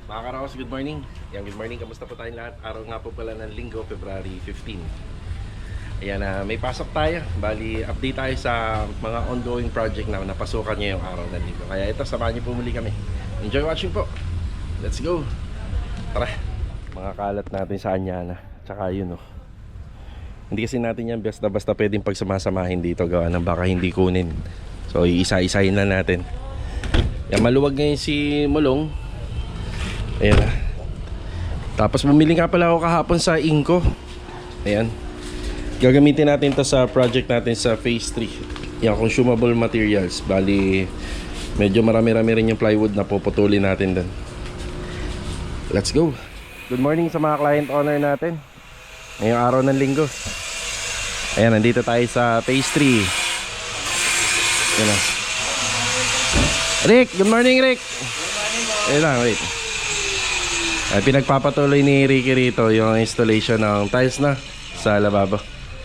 Mga karaos, good morning. Good morning, kamusta po tayong lahat? Araw nga po pala ng linggo, February 15. Ayan, may pasok tayo. Bali, update tayo sa mga ongoing project na napasukan niya yung araw ng linggo. Kaya ito, samahan niyo po muli kami. Enjoy watching po. Let's go. Tara. Mga kalat natin sa Anyana. Tsaka yun Hindi kasi natin yan basta pwedeng pagsamasamahin dito. Gawa ng baka hindi kunin. So, iisa-isahin na natin. Yan, maluwag ngayon si Mulong. Ayan Tapos bumili nga pala ako kahapon sa Inco. Ayan. Gagamitin natin to sa project natin sa phase 3. Yung consumable materials. Bali, medyo marami-rami rin yung plywood na puputulin natin doon. Let's go. Good morning sa mga client owner natin. Ngayong araw ng linggo. Ayan, nandito tayo sa phase 3. Ayan Rick, good morning Rick. Ayan lang, wait. Ay, pinagpapatuloy ni Ricky rito yung installation ng tiles na sa lababo.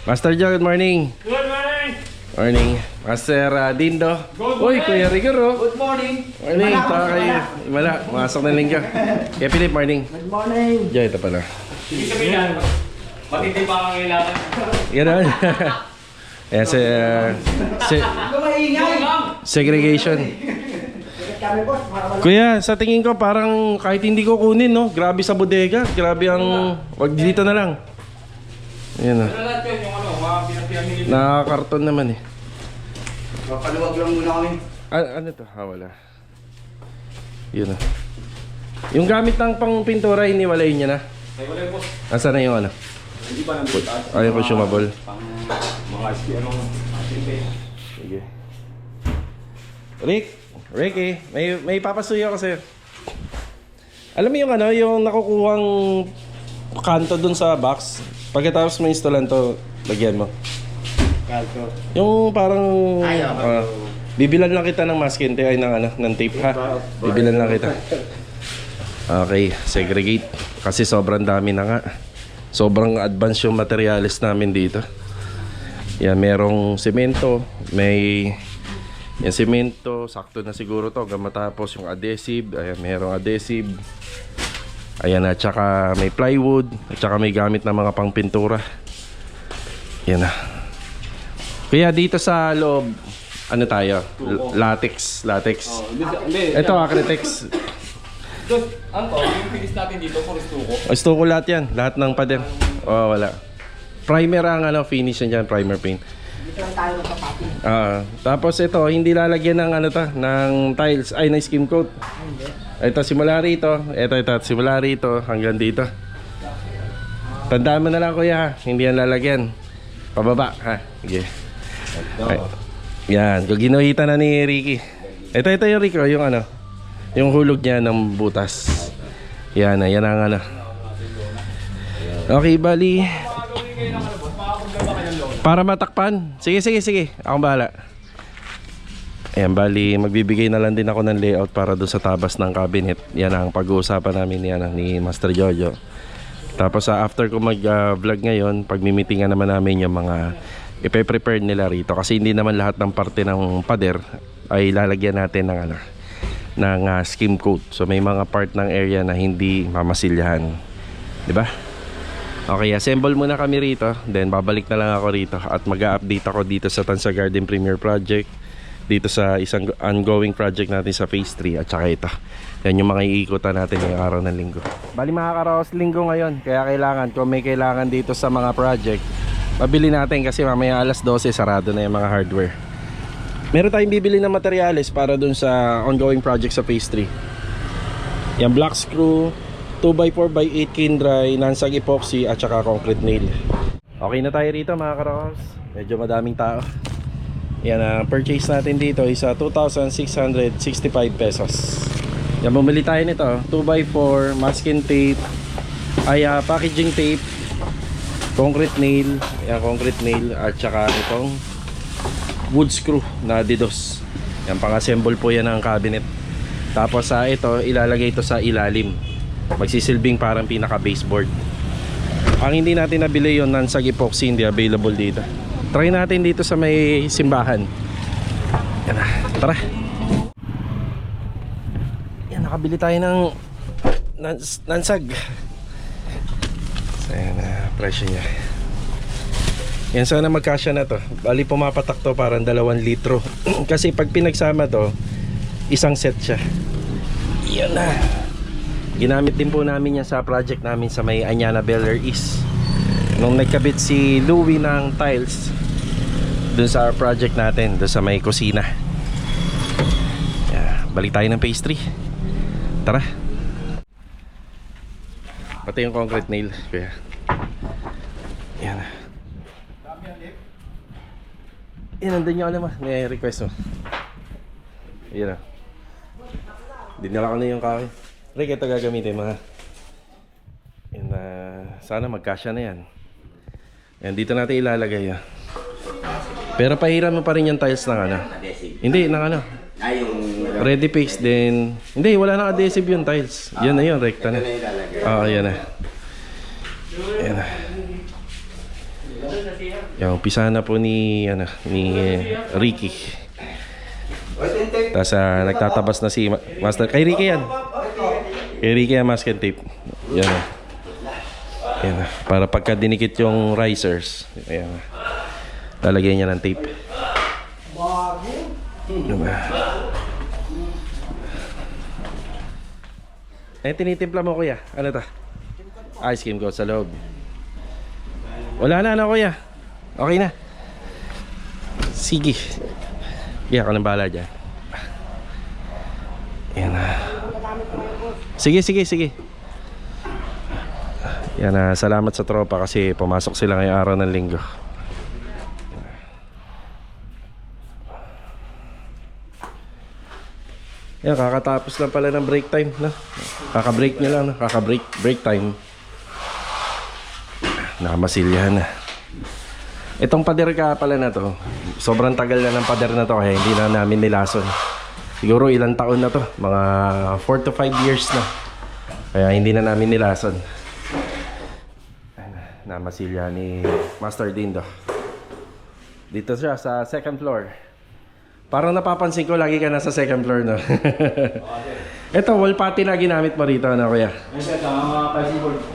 Master Joe, good morning. Good morning. Morning. Master Dindo. Good Uy, morning. Kuya Rigor. Good morning. Morning. Taka kayo. Imala, masok na lingga. Kaya Philip, morning. Good morning. Diyan, ito pala. Ibig sabihin yan, matindi pa ang kailangan. Yan naman. Ayan, segregation. Kuya, sa tingin ko parang kahit hindi ko kunin, no? Grabe sa bodega. Grabe ang... Wag dito na lang. Ayan Ano lahat yun, yung mga pinapinamili. Nakakarton naman Papaluwag lang muna kami. Ano to? Wala. Yun Yung gamit ng pang pintura, iniwalayin niya na. Ay, wala yung boss. Nasaan na yung ano? Hindi pa nandito. Ay, consumable. Pang mga anong atinde. Sige. Ricky, may papasuyo ako sa'yo. Alam mo yung yung nakukuhang kanto dun sa box? Pagkatapos mo installan to, lagyan mo. Kalto. Yung parang... bibilan lang kita ng masking tape, ng tape ha. Bibilan lang kita. Okay, segregate. Kasi sobrang dami na nga. Sobrang advanced yung materials namin dito. Yan, merong semento, may... Yan, semento, sakto na siguro to. Matapos yung adhesive, ayan, merong adhesive. Ayan, at saka may plywood, at saka may gamit na mga pangpintura. Yan na. Kaya dito sa loob, ano tayo? Latex. Oh, hindi. Ito, Acrytex. Yung finish natin dito, puro stuko. Stuko lahat yan, lahat ng pader. Oh, wala. Primer ang finish niyan, primer paint. Tapos ito, hindi lalagyan ng ng tiles, ay ng skim coat. Ito simula rito, ito simula rito hanggang dito. Tandaan mo na lang kuya ha, hindi yan lalagyan. Pababa ha. Sige. Ay, yan, ginuhitan na ni Ricky. Ito yung Ricky, yung yung hulog niya ng butas. Yan ang Okay, bali. Para matakpan. Sige. Akong bahala. Ayan, bali magbibigay na lang din ako ng layout para doon sa tabas ng cabinet. Yan ang pag-uusapan namin ni Master Jojo. Tapos after ko mag-vlog ngayon, pagmimitingan naman namin yung mga ipe-prepare nila rito. Kasi hindi naman lahat ng parte ng pader ay lalagyan natin ng skim coat. So may mga part ng area na hindi mamasilyahan. 'Di ba? Okay, assemble muna kami rito. Then babalik na lang ako rito at mag-a-update ako dito sa Tansa Garden Premier Project, dito sa isang ongoing project natin sa phase 3 at saka ito. Yan yung mga iikutan natin ngayong araw ng linggo. Bali mga karaos, linggo ngayon. Kaya kung may kailangan dito sa mga project, mabili natin kasi mamaya alas 12 sarado na yung mga hardware. Meron tayong bibili ng materyales para dun sa ongoing project sa phase 3. Yan, black screw, 2x4x8 kindry, nansag epoxy at saka concrete nail. Okay na tayo rito mga karaos. Medyo madaming tao. Yan, purchase natin dito is 2,665 pesos. Yan, bumili tayo nito 2x4, masking tape, packaging tape, concrete nail, at saka itong wood screw na didos. Yan, pang-assemble po yan ng cabinet. Tapos ito, ilalagay ito sa ilalim. Magsisilbing parang pinaka baseboard. Ang hindi natin nabili yon nansag epoxy, hindi available dito. Try natin dito sa may simbahan. Yan na, tara. Yan, nakabili tayo ng nansag. So, ayan na, presyo niya. Yan, sana magkasya na to. Bali pumapatak to parang 2 litro. Kasi pag pinagsama to, isang set siya. Yan na. Ginamit din po namin yan sa project namin sa may Anyana Bel Air East. Nung nagkabit si Louie ng tiles dun sa project natin, dun sa may kusina. Yeah, balik tayo ng pastry. Tara. Pati yung concrete nail, kuya. Yan. Yan, nandun yung alam mo. May request mo. Yan na. Dinala ko na yung kahoy. Rick, ito gagamitin mga. Yan na. Sana magkasya na yan. Yan, dito natin ilalagay yan. Pero pahiram mo pa rin yung tiles ng ano. Hindi, ng ano. Ready paste din. Hindi, wala na adhesive yung tiles. Yan na yun, rekta na. Oo, yan na. Yan na. Yan, umpisa na po ni, ano, ni Ricky. Tapos nagtatabas na si Master. Kay Ricky yan. Kay Ricky yan, masking tape. Yan na. Yan na. Para pagka dinikit yung risers. Yan na. Lalagyan niya ng tape. Yan na. Eh, tinitimpla mo kuya. Ano to? Ice cream ko sa loob. Wala na, ano kuya? Okay na. Sige. Kaya ako nang bahala dyan. Yan na. Sige. Yan na. Salamat sa tropa kasi pumasok sila ngayong araw ng linggo. Yan, kakatapos lang pala ng break time, no? Kaka-break nyo lang, no? Break time. Nakamasilyahan na. Itong pader ka pala na to, sobrang tagal na ng pader na to kaya hindi na namin nilason. Siguro ilang taon na to, mga 4 to 5 years na. Kaya hindi na namin nilason. Namasilyahan ni Master Dindo. Dito siya sa second floor. Parang napapansin ko lagi ka nasa second floor, no? Ito, wall putty na ginamit mo rito, ano kuya?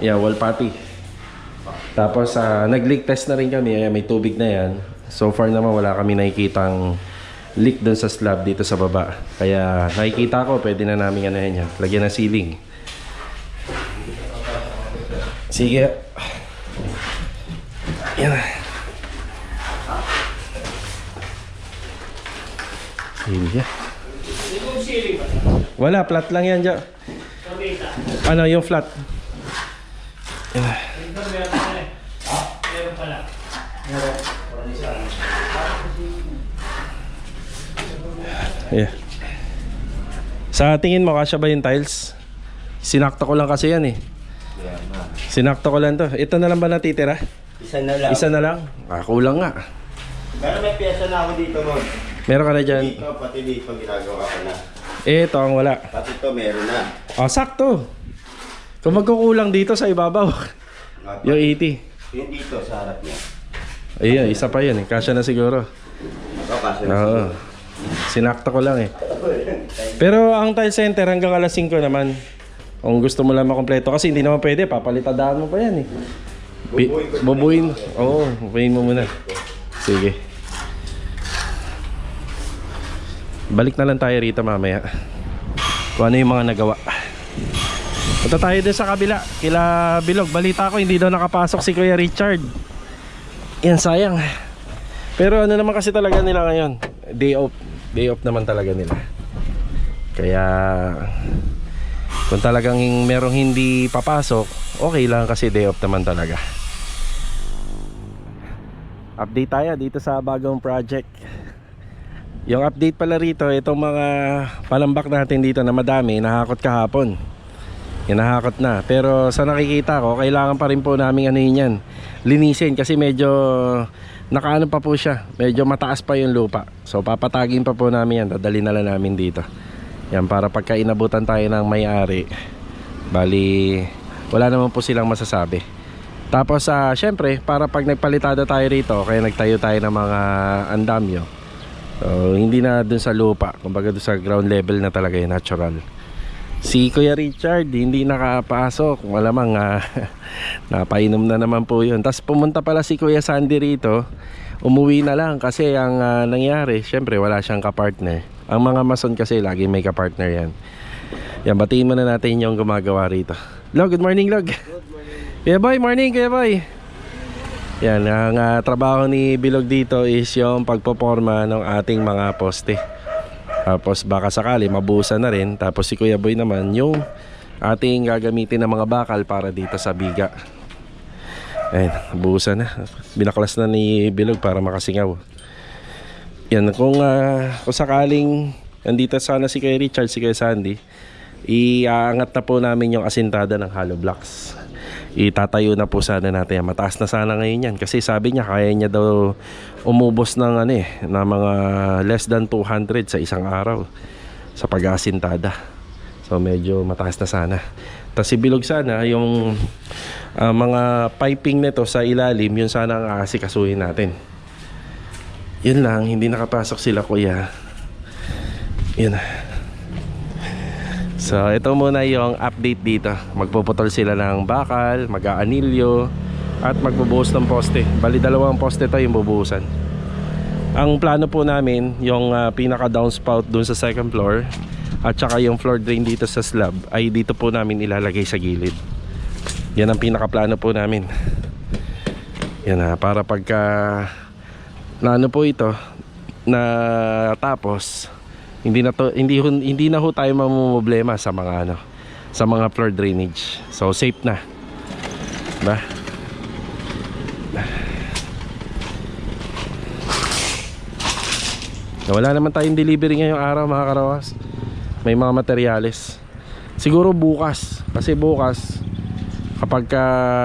Yeah, wall putty. Tapos nag-leak test na rin kami, may tubig na yan. So far naman wala kami nakikitang leak dun sa slab dito sa baba. Kaya nakikita ko, pwede na namin ano yan, lagyan ng ceiling. Sige. Yan. Sige. Wala, flat lang yan dyan. Ano, yung flat. Yan. Yeah. Sa tingin mo, kasya ba yung tiles? Sinakto ko lang kasi yan eh. Sinakto ko lang to. Ito na lang ba natitira? Isa na lang. Isa na lang? Kulang nga. Pero may pyesa na ako dito, Mon. Meron ka na dyan? Dito, pati dito ginagawa ko na. Ito ang wala. Pati ito meron na. Sakto. Kung magkukulang dito sa ibabaw. Yung 80. Yung dito sa harap niya. Ayun, isa pa yun eh. Kasya na siguro. Ito kasi Oo. Sinakto ko lang eh. Pero ang tile center hanggang alas 5 naman. Kung gusto mo lang makompleto. Kasi hindi naman pwede. Papalitadaan mo pa yan eh. Bubuin. Oo, bubuin mo muna. Sige. Balik na lang tayo rito mamaya. Kung ano yung mga nagawa. Punta tayo din sa kabila. Kila Bilog. Balita ko hindi daw nakapasok si Kuya Richard. Yan, sayang. Pero ano naman kasi talaga nila ngayon, day off. Day off naman talaga nila. Kaya kung talagang merong hindi papasok, okay lang kasi day off naman talaga. Update tayo dito sa bagong project. Yung update pala rito, itong mga palambak natin dito na madami, nahakot kahapon. Hinahakot na. Pero sa nakikita ko, kailangan pa rin po namin ano yan, linisin kasi medyo nakaano pa po siya. Medyo mataas pa yung lupa. So papatagin pa po namin yan. Dadali na lang namin dito. Yan, para pagka inabutan tayo ng may-ari, bali wala naman po silang masasabi. Tapos syempre, para pag nagpalitada tayo rito, kaya nagtayo tayo ng mga andamyo. So hindi na dun sa lupa, kumbaga dun sa ground level na talaga yung natural. Si Kuya Richard hindi nakapasok. Malamang napainom na naman po yun. Tapos pumunta pala si Kuya Sandy rito. Umuwi na lang kasi ang nangyari, syempre wala siyang kapartner. Ang mga mason kasi lagi may kapartner yan. Yan, batiin muna natin yung gumagawa rito. Log, good morning, Log. Good morning. Kuya Boy, morning, Kuya Boy. Yan, ang trabaho ni Bilog dito is yung pagpoporma ng ating mga poste. Tapos baka sakali mabuhusan na rin. Tapos si Kuya Boy naman yung ating gagamitin ng mga bakal para dito sa biga. Ayun, buhusan na. Binaklas na ni Bilog para makasingaw. Yan, kung sakaling nandito sana si Kuya Richard, si Kuya Sandy, iaangat na po namin yung asintada ng hollow blocks. Itatayo na po sana natin yan. Mataas na sana ngayon yan. Kasi sabi niya kaya niya daw umubos ng na mga less than 200 sa isang araw sa pag-aasintada. So medyo mataas na sana. Tapos si Bilog sana yung mga piping nito sa ilalim, yun sana ang aasikasuhin natin. Yun lang, hindi nakapasok sila kuya. Yun. So ito muna yung update dito. Magpuputol sila ng bakal, mag-aanilyo, at magbubuhos ng poste. Bali dalawang poste to yung bubuhusan. Ang plano po namin, yung pinaka downspout dun sa second floor, at saka yung floor drain dito sa slab, ay dito po namin ilalagay sa gilid. Yan ang pinaka plano po namin. Yan para pagka na ano po ito na tapos, hindi na ho tayo mamumblema sa mga sa mga floor drainage. So safe na. Ba? Wala naman tayong delivery ngayong araw mga karawas. May mga materyales. Siguro bukas, kasi bukas kapag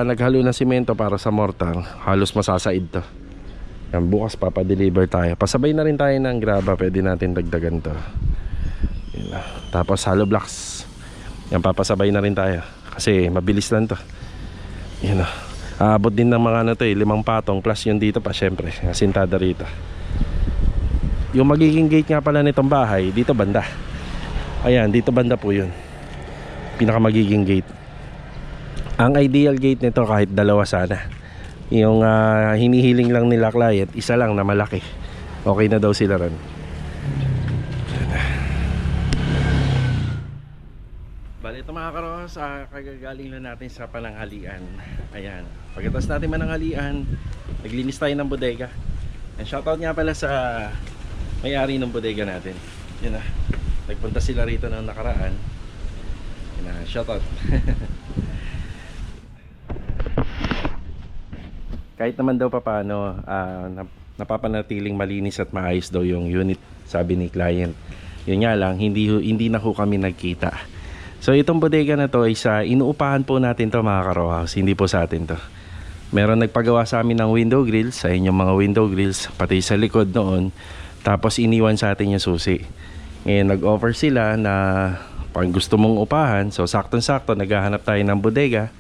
naghalo ng simento para sa mortar, halos masasaid to. Yan, bukas papadeliver tayo. Pasabay na rin tayo ng graba, pwede natin dagdagan to. Yan, tapos hollow blocks. Yan, papasabay na rin tayo kasi mabilis lang to. Yan, aabot din ng mga 5 patong plus yung dito pa syempre, asintada rito. Yung magiging gate nga pala nitong bahay, dito banda. Ayan, dito banda po yun. Pinaka magiging gate. Ang ideal gate nito kahit dalawa sana. Yung hinihiling lang nila client, isa lang na malaki. Okay na daw sila ron. Bali ito mga karos, kagagaling na natin sa pananghalian. Ayan, pagkatapos natin mananghalian, naglinis tayo ng bodega. And shoutout nga pala sa may-ari ng bodega natin. Yan na, nagpunta sila rito ng nakaraan. Yan na, shoutout. Kahit naman daw papaano, napapanatiling malinis at maayos daw yung unit, sabi ni client. Yun nga lang, hindi na ho kami nagkita. So itong bodega na to ay inuupahan po natin to mga ka-row house, hindi po sa atin to. Meron nagpagawa sa amin ng window grills, sa inyong mga window grills, pati sa likod noon. Tapos iniwan sa atin yung susi. Ngayon nag-offer sila na pag gusto mong upahan, so saktong-sakto naghahanap tayo ng bodega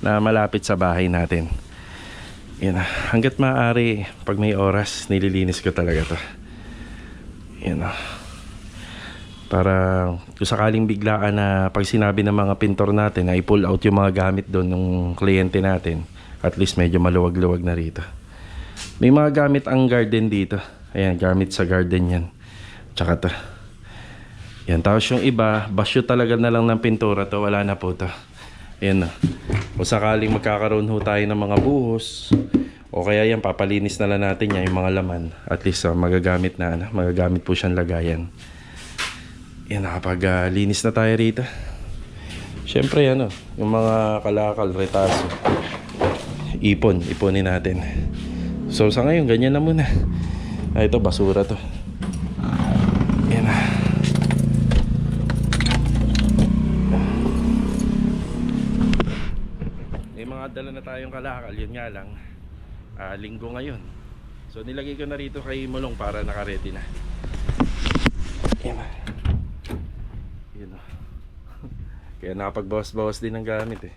na malapit sa bahay natin. Yan, hanggat maaari pag may oras nililinis ko talaga to. Yan, para kung sakaling biglaan na pag sinabi ng mga pintor natin na i-pull out yung mga gamit doon ng kliyente natin, at least medyo maluwag-luwag na rito. May mga gamit ang garden dito. Ayan, gamit sa garden yan. Tsaka to. Yan, tapos yung iba basyo talaga na lang ng pintura to, wala na po to. Ayan na. Kung sakaling magkakaroon ho tayo ng mga buhos, o kaya yan, papalinis na lang natin yan, yung mga laman. At least magagamit po siyang lagayan. Yan, nakapag linis na tayo rito. Siyempre yung mga kalakal, retaso, iponin natin. So sa ngayon, ganyan na muna. Ito, basura to. Yan na. Dala na tayong kalakal, yun nga lang linggo ngayon, so nilagay ko na rito kay Mulong para naka-ready na. Yan. Yun. Kaya nakapagbawas-bawas din ng gamit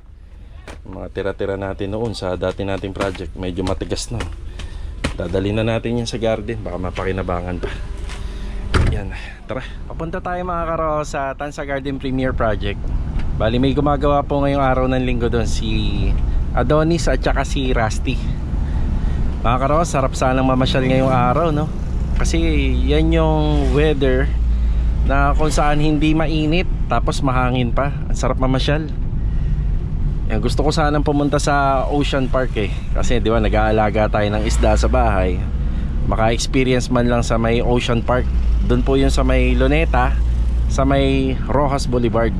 mga tira-tira natin noon sa dati nating project, medyo matigas na. Dadalhin na natin yan sa garden, baka mapakinabangan pa. Yan. Yan. Tara, papunta tayo mga karo sa Tansa Garden Premier Project. Bali may gumagawa po ngayong araw ng linggo doon, si Adonis at saka si Rusty. Mga karo, sarap sanang mamasyal ngayong araw, no? Kasi yan yung weather na kung saan hindi mainit tapos mahangin pa. Ang sarap mamasyal. Yan, gusto ko sanang pumunta sa Ocean Park eh. Kasi di ba nag-aalaga tayo ng isda sa bahay. Maka-experience man lang sa may Ocean Park. Doon po yun sa may Luneta, sa may Rojas Boulevard.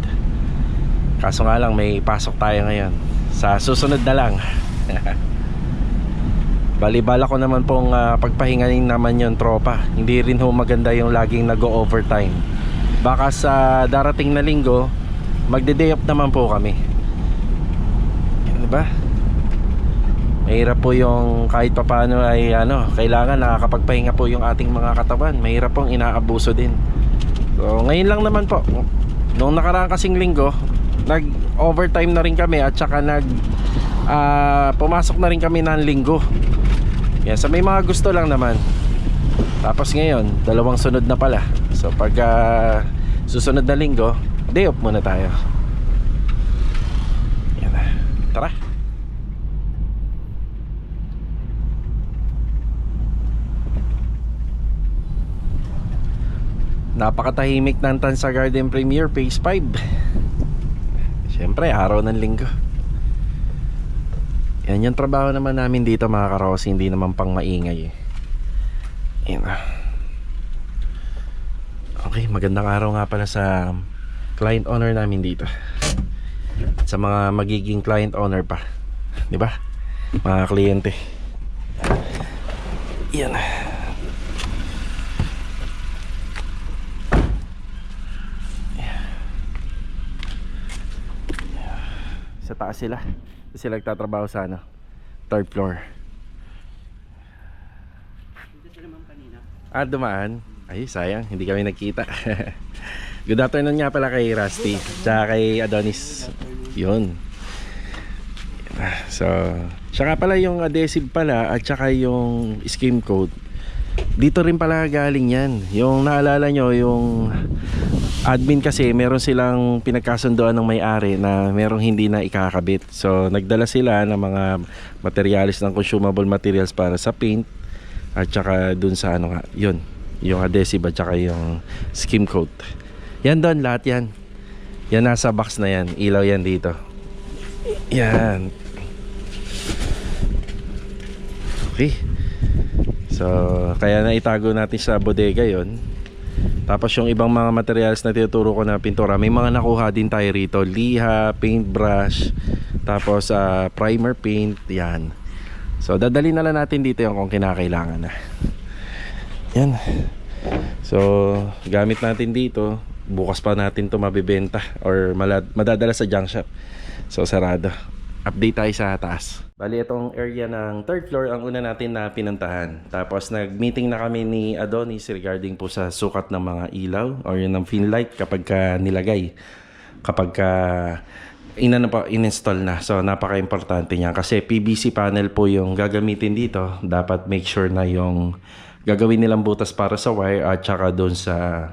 Kaso nga lang may pasok tayo ngayon. Sa susunod na lang. Balibala ko naman pong pagpahinganin naman yung tropa. Hindi rin ho maganda yung laging nag-overtime. Baka sa darating na linggo magde-day off naman po kami. Yan, diba? Mahirap po yung kahit papaano ay kailangan nakakapagpahinga po yung ating mga katawan. Mahirap pong inaabuso din. So ngayon lang naman po. Nung nakaraang kasing linggo nag-overtime na rin kami at saka pumasok na rin kami ng linggo. Yan, sa may mga gusto lang naman. Tapos ngayon, 2 sunod na pala. So pag susunod na linggo, day off muna tayo. Yan na. Tara. Napakatahimik ng Tansa Garden Premier Phase 5. Siyempre, araw ng linggo. Yan yung trabaho naman namin dito mga karos. Hindi naman pang maingay eh. Yan. Okay, magandang araw nga pala sa client owner namin dito. At sa mga magiging client owner pa, di ba? Mga kliyente. Yan. Sa taas sila. Sila nagtatrabaho sa 3rd floor. Dumaan. Ay, sayang, hindi kami nagkita. Good afternoon nga pala kay Rusty tsaka kay Adonis. Yun. So, siya nga pala yung adhesive pala at saka yung scheme code. Dito rin pala galing yan. Yung naalala nyo, yung admin kasi meron silang pinagkasundoan ng may-ari na merong hindi na ikakabit. So nagdala sila ng mga materials ng consumable materials para sa paint at saka dun sa yun, yung adhesive at saka yung scheme coat. Yan doon, lahat yan. Yan nasa box na yan. Ilaw yan dito. Yan. Okay. So kaya naitago natin sa bodega yon. Tapos yung ibang mga materials na tinuturo ko na pintura, may mga nakuha din tayo rito. Liha, paintbrush, tapos primer paint, yan. So dadali na lang natin dito yung kung kinakailangan na. Yan. So gamit natin dito. Bukas pa natin to mabibenta or madadala sa junk shop. So sarado. Update tayo sa taas. Bali itong area ng 3rd floor ang una natin na pinuntahan. Tapos nag-meeting na kami ni Adonis regarding po sa sukat ng mga ilaw or yun ng fin light kapag nilagay. Kapag in-install na. So napaka-importante niya kasi PVC panel po yung gagamitin dito. Dapat make sure na yung gagawin nilang butas para sa wire at saka doon sa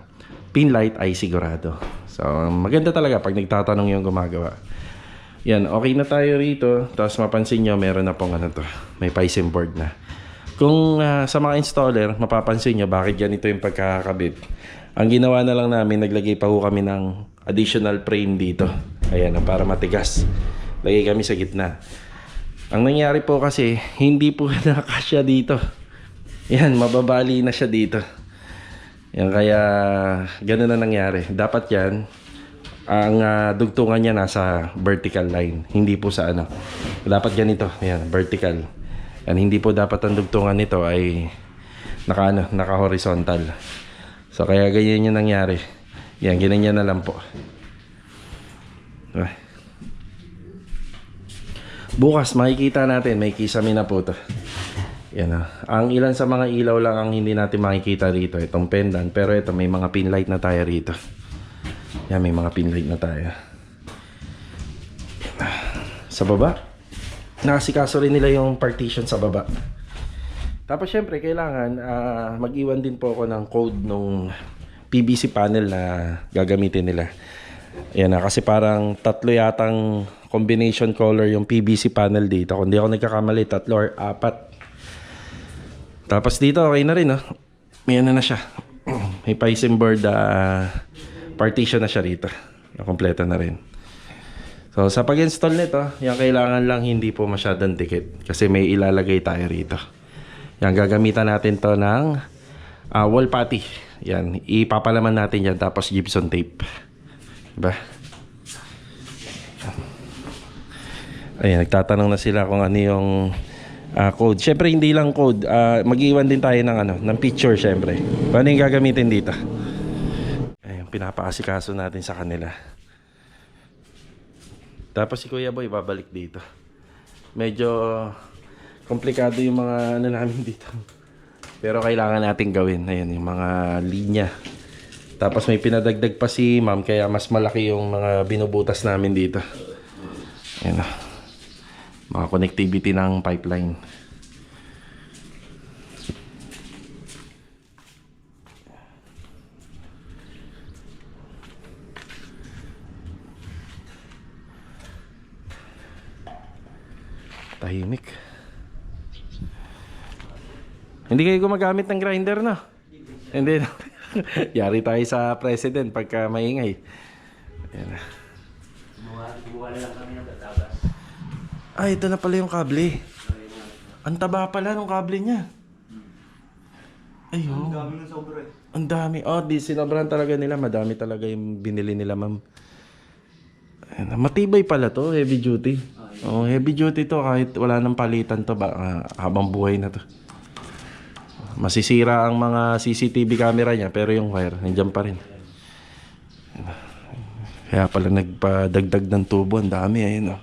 pin light ay sigurado. So maganda talaga pag nagtatanong yung gumagawa. Yan, okay na tayo rito. Tapos mapansin nyo, meron na pong may Python board na. Kung sa mga installer, mapapansin nyo bakit ganito yung pagkakabit. Ang ginawa na lang namin, naglagay pa ho kami ng additional frame dito. Ayan, para matigas. Lagay kami sa gitna. Ang nangyari po kasi, hindi po nakasya dito. Yan, mababali na siya dito. Yan, kaya ganun na nangyari. Dapat yan, ang dugtungan niya nasa vertical line, hindi po sa dapat ganito, yan, vertical. And hindi po dapat ang dugtungan nito ay naka-horizontal. So kaya ganyan yung nangyari. Yan, ganyan na lang po. Bukas makikita natin, may kisame na po to. Yan ang ilan sa mga ilaw lang ang hindi natin makikita rito, itong pendant, pero ito may mga pin light na tayo rito. Yan, may mga pin light na tayo. Sa baba, nakasikaso rin nila yung partition sa baba. Tapos syempre kailangan mag-iwan din po ako ng code nung PVC panel na gagamitin nila. Ayan na, kasi parang tatlo yatang combination color yung PVC panel dito. Kung di ako nagkakamali, 3 or 4. Tapos dito, okay na rin, oh. May ano na siya. May Pisum board partition na siya rito. Kompleto na rin. So, sa pag-install nito, yung kailangan lang hindi po masyadong dikit. Kasi may ilalagay tayo rito. Yan, gagamitan natin to ng wall putty. Yan, ipapalaman natin yan. Tapos gypsum tape. Diba? Ayan, nagtatanong na sila kung ano yung code. Siyempre, hindi lang code. Mag-iwan din tayo ng picture, siyempre. Paano yung gagamitin dito? Ayan, pinapaasikaso natin sa kanila. Tapos si Kuya Boy, babalik dito. Medyo komplikado yung mga namin dito. Pero kailangan natin gawin. Ayan, yung mga linya. Tapos may pinadagdag pa si ma'am, kaya mas malaki yung mga binubutas namin dito. Ayan na. Mga connectivity ng pipeline. Tahimik. Hindi kayo gumagamit ng grinder, no? Hindi. Yari tayo sa president pagka maingay. Ayan na. Kumuha na lang kami ng tatabas. Ay, ito na pala yung kable. Ang taba pala ng kable niya. Ayun. Ang dami ng sobra eh. Ang dami. Oh, di sinobran talaga nila. Madami talaga yung binili nila, ma'am. Ayan, matibay pala to, heavy duty. Oh, heavy duty to kahit wala nang palitan to ba habang buhay na to. Masisira ang mga CCTV camera niya pero yung wire nandiyan pa rin. Kaya pala nagpadagdag ng tubo, ang dami ayun oh.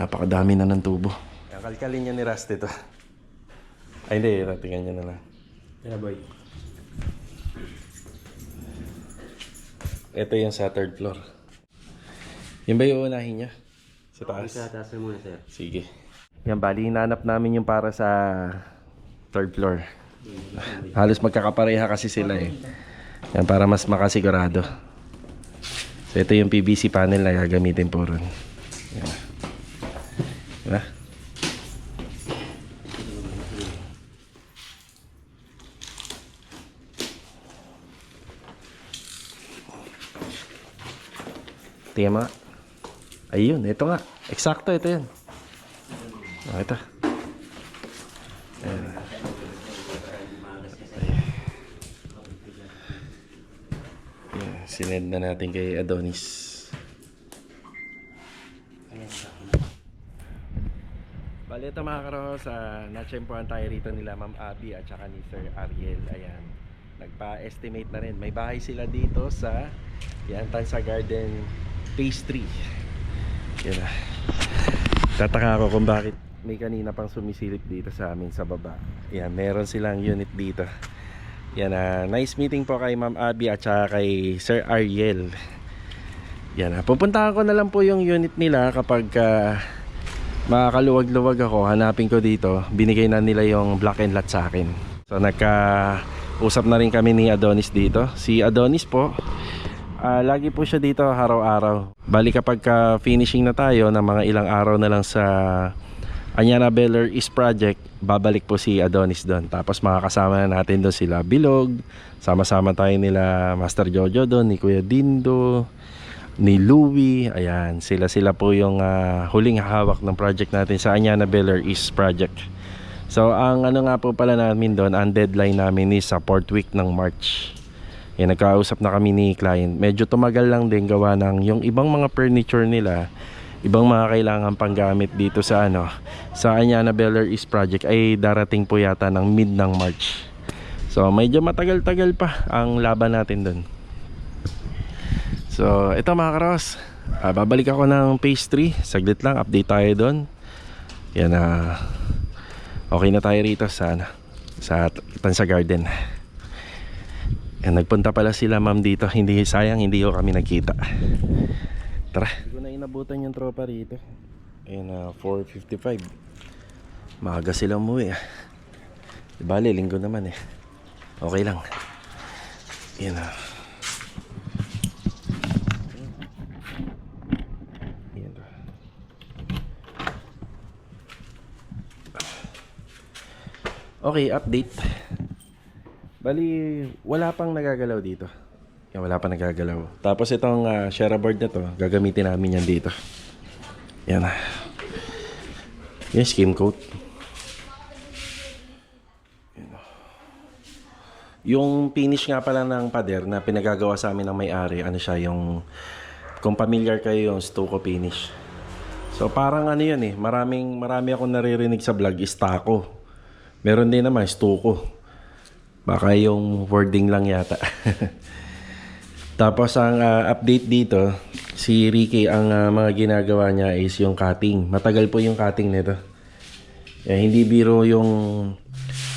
Napakadami na ng tubo. Kalkalin niya ni Rusty to. Ay hindi, tingnan niya na lang. Yeah, boy. Ito yung sa third floor. Yan ba yung unahin niya? Sa taas? Sa taas na muna, sir. Sige. Yan, bali hinanap namin yung para sa third floor. Halos magkakapareha kasi sila eh. Yan, para mas makasigurado. So ito yung PVC panel na gagamitin po ron. Yan. Diba? Tingnan mo nga. Ayun, ito nga. Eksakto, ito yan. Oh, ito. Ayan. Ayan. Sinend na natin kay Adonis. Bali ito mga karos, na-tsempohan tayo rito nila Ma'am Abby at saka ni Sir Ariel. Ayan. Nagpa-estimate na rin. May bahay sila dito sa Tansa Garden Phase 3. Yan na. Tataka ako kung bakit may kanina pang sumisilip dito sa amin sa baba. Yan, meron silang unit dito. Yan, nice meeting po kay Ma'am Abby at saka kay Sir Ariel. Yan, pupuntahan ko na lang po yung unit nila kapag makakaluwag-luwag ako, hanapin ko dito. Binigay na nila yung block and lot sa akin. So usap na rin kami ni Adonis dito. Si Adonis po, lagi po siya dito araw-araw. Bali kapag finishing na tayo ng mga ilang araw na lang sa Anyana Beller East Project, babalik po si Adonis doon. Tapos makakasama na natin doon sila Bilog. Sama-sama tayo nila Master Jojo doon, ni Kuya Dindo, ni Louie. Ayan, sila po yung huling hawak ng project natin sa Anyana Beller East Project. So ang ano nga po pala namin doon, ang deadline namin is sa 4th week ng March. Yan, nagkausap na kami ni client. Medyo tumagal lang din gawa ng yung ibang mga furniture nila, ibang mga kailangan panggamit dito sa sa Anyana Beller East Project ay darating po yata ng mid ng March. So medyo matagal-tagal pa ang laban natin doon. So ito mga karos, babalik ako ng phase 3. Saglit lang, update tayo doon. Yan, okay na tayo rito sa Tansa Garden. Yan, nagpunta pala sila ma'am dito. Sayang hindi ko kami nagkita. Tara. Hindi ko na inabutan yung tropa rito. Ayun, 4:55. Maaga silang umuwi. Bale, linggo naman eh. Okay lang. Yan na. Yan na. Okay, update. Bali, wala pang nagagalaw dito. Yan, wala pang nagagalaw. Tapos itong share board na to, gagamitin namin yan dito. Yan na. Yung skim coat. Yung finish nga pala ng pader na pinagagawa sa amin ng may-ari, ano siya, yung kung familiar kayo yung stucco finish. So parang ano yun eh, marami akong naririnig sa vlog is taco. Meron din naman stucco. Baka yung wording lang yata. Tapos ang update dito, si Ricky ang mga ginagawa niya is yung cutting. Matagal po yung cutting nito. Hindi biro yung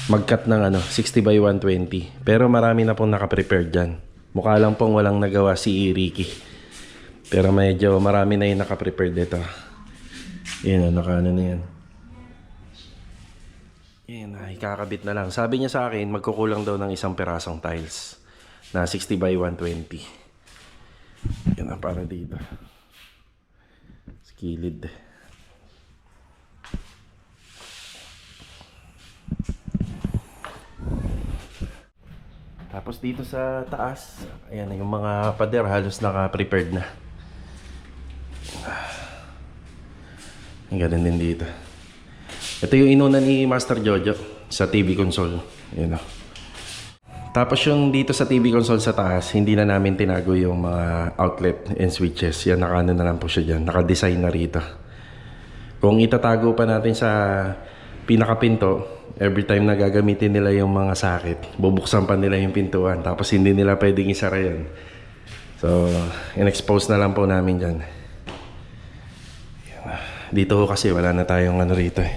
mag-cut ng 60 by 120. Pero marami na pong nakaprepare dyan. Mukha lang pong walang nagawa si Ricky. Pero medyo marami na yung nakaprepare dito. Yan, nakaano na yan. Yan, ikakabit na lang. Sabi niya sa akin, magkukulang daw ng isang perasong tiles na 60 by 120. Yan ang para dito. Skilid. Tapos dito sa taas, ayan yung mga pader halos naka-prepared na. Ang ganun din dito. Ito yung inuna ni Master Jojo sa TV console. Ayan o. Tapos yung dito sa TV console sa taas, hindi na namin tinago yung mga outlet and switches. Yan, naka-ano na lang po siya dyan. Naka-design na rito. Kung itatago pa natin sa pinakapinto, every time na gagamitin nila yung mga sakit, bubuksan pa nila yung pintuan. Tapos hindi nila pwedeng isara yun. So, in-expose na lang po namin dyan. Dito kasi wala na tayong ano rito eh.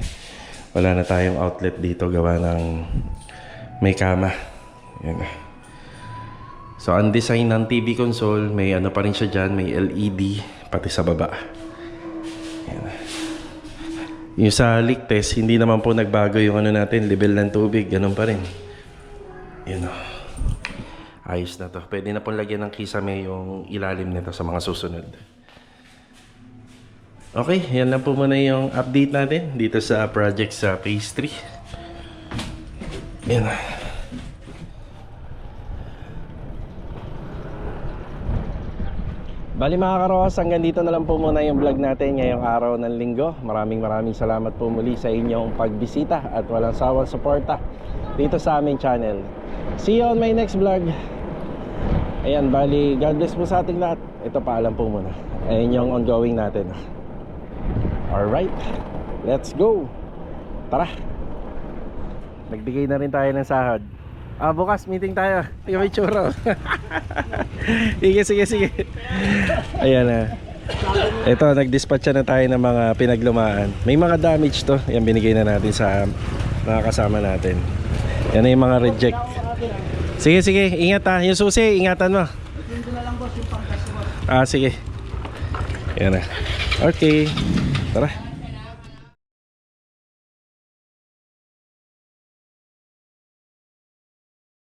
Wala na tayong outlet dito gawa ng may kama. Yan. So, ang design ng TV console, may ano pa rin siya dyan, may LED, pati sa baba. Yan. Yung sa leak test, hindi naman po nagbago yung ano natin, level ng tubig, ganun pa rin. Yan o. Ayos na to. Pwede na po lagyan ng kisame yung ilalim nito sa mga susunod. Okay, yan lang po muna yung update natin dito sa project sa phase 3. Yan. Bali mga karos, hanggang dito na lang po muna yung vlog natin ngayong araw ng linggo. Maraming salamat po muli sa inyong pagbisita at walang sawang suporta dito sa aming channel. See you on my next vlog. Ayan, bali, God bless po sa ating lahat. Ito, paalam po muna. Ayan yung ongoing natin. Alright, let's go. Tara. Nagbigay na rin tayo ng sahod. Bukas meeting tayo. Tingnan mo yung tsura. Sige. Ayan na. Ito, nag-dispatch na tayo ng mga pinaglumaan. May mga damage to. Yan, binigay na natin sa mga kasama natin. Yan na yung mga reject. Sige, ingat ha. Yung susi, ingatan mo. Sige. Yan na. Okay. Tara.